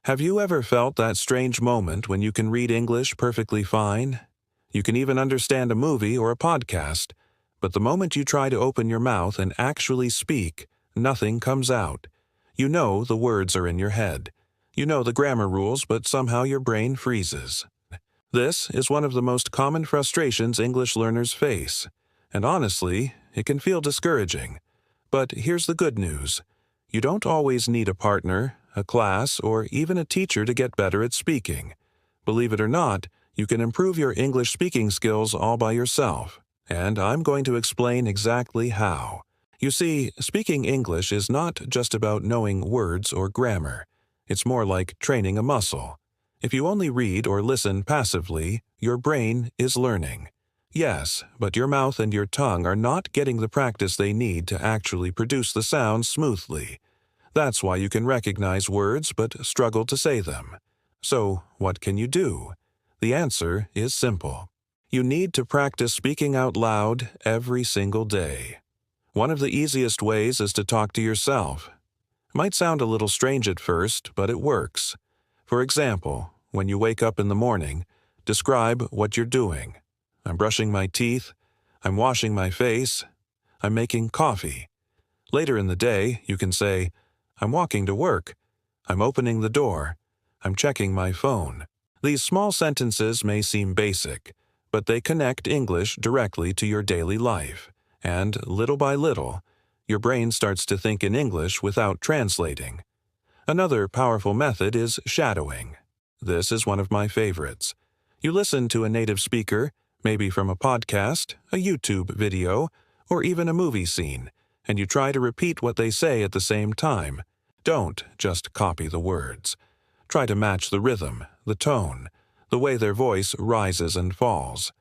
Have you ever felt that strange moment when you can read English perfectly fine? You can even understand a movie or a podcast, but the moment you try to open your mouth and actually speak, nothing comes out. You know the words are in your head. You know the grammar rules, but somehow your brain freezes. This is one of the most common frustrations English learners face, and honestly, it can feel discouraging. But here's the good news. You don't always need a partner, a class, or even a teacher to get better at speaking. Believe it or not, you can improve your English speaking skills all by yourself, and I'm going to explain exactly how. You see, speaking English is not just about knowing words or grammar. It's more like training a muscle. If you only read or listen passively, your brain is learning. Yes, but your mouth and your tongue are not getting the practice they need to actually produce the sounds smoothly. That's why you can recognize words but struggle to say them. So, what can you do? The answer is simple. You need to practice speaking out loud every single day. One of the easiest ways is to talk to yourself. Might sound a little strange at first, but it works. For example, when you wake up in the morning, describe what you're doing. I'm brushing my teeth. I'm washing my face. I'm making coffee. Later in the day, you can say, I'm walking to work. I'm opening the door. I'm checking my phone. These small sentences may seem basic, but they connect English directly to your daily life. And little by little, your brain starts to think in English without translating. Another powerful method is shadowing. This is one of my favorites. You listen to a native speaker, maybe from a podcast, a YouTube video, or even a movie scene, and you try to repeat what they say at the same time. Don't just copy the words. Try to match the rhythm, the tone, the way their voice rises and falls.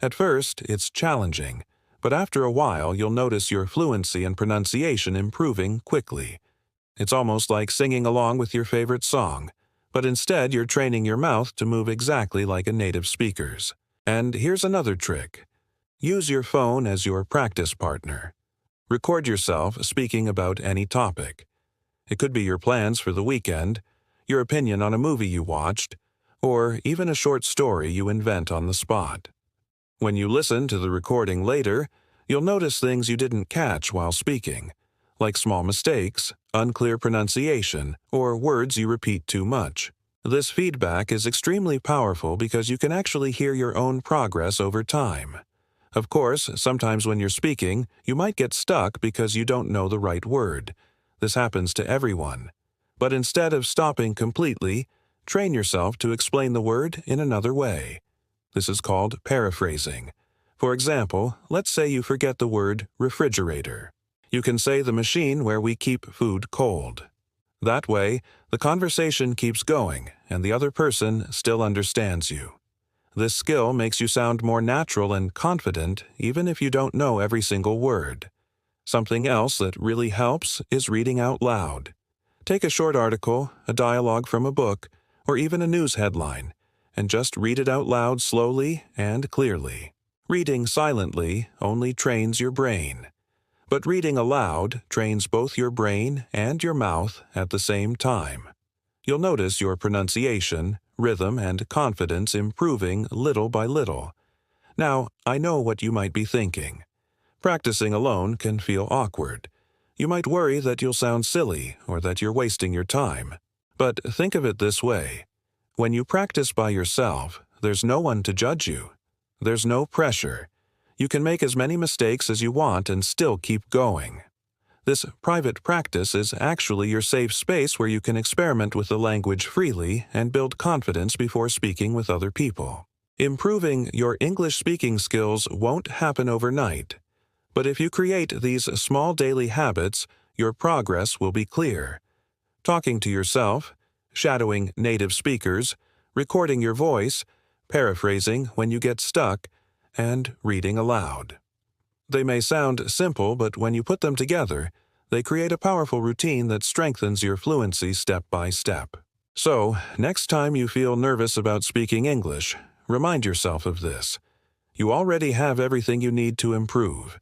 At first, it's challenging, but after a while you'll notice your fluency and pronunciation improving quickly. It's almost like singing along with your favorite song, but instead you're training your mouth to move exactly like a native speaker's. And here's another trick. Use your phone as your practice partner. Record yourself speaking about any topic. It could be your plans for the weekend, your opinion on a movie you watched, or even a short story you invent on the spot. When you listen to the recording later, you'll notice things you didn't catch while speaking, like small mistakes, unclear pronunciation, or words you repeat too much. This feedback is extremely powerful because you can actually hear your own progress over time. Of course, sometimes when you're speaking, you might get stuck because you don't know the right word. This happens to everyone. But instead of stopping completely, train yourself to explain the word in another way. This is called paraphrasing. For example, let's say you forget the word refrigerator. You can say the machine where we keep food cold. That way, the conversation keeps going and the other person still understands you. This skill makes you sound more natural and confident even if you don't know every single word. Something else that really helps is reading out loud. Take a short article, a dialogue from a book, or even a news headline, and just read it out loud slowly and clearly. Reading silently only trains your brain. But reading aloud trains both your brain and your mouth at the same time. You'll notice your pronunciation, rhythm, and confidence improving little by little. Now, I know what you might be thinking. Practicing alone can feel awkward. You might worry that you'll sound silly or that you're wasting your time. But think of it this way. When you practice by yourself, there's no one to judge you. There's no pressure. You can make as many mistakes as you want and still keep going. This private practice is actually your safe space where you can experiment with the language freely and build confidence before speaking with other people. Improving your English speaking skills won't happen overnight. But if you create these small daily habits, your progress will be clear. Talking to yourself, shadowing native speakers, recording your voice, paraphrasing when you get stuck, and reading aloud. They may sound simple, but when you put them together, they create a powerful routine that strengthens your fluency step by step. So, next time you feel nervous about speaking English, remind yourself of this. You already have everything you need to improve.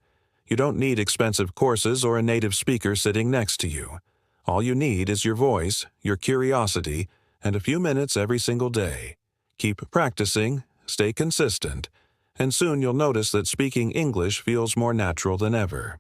You don't need expensive courses or a native speaker sitting next to you. All you need is your voice, your curiosity, and a few minutes every single day. Keep practicing, stay consistent, and soon you'll notice that speaking English feels more natural than ever.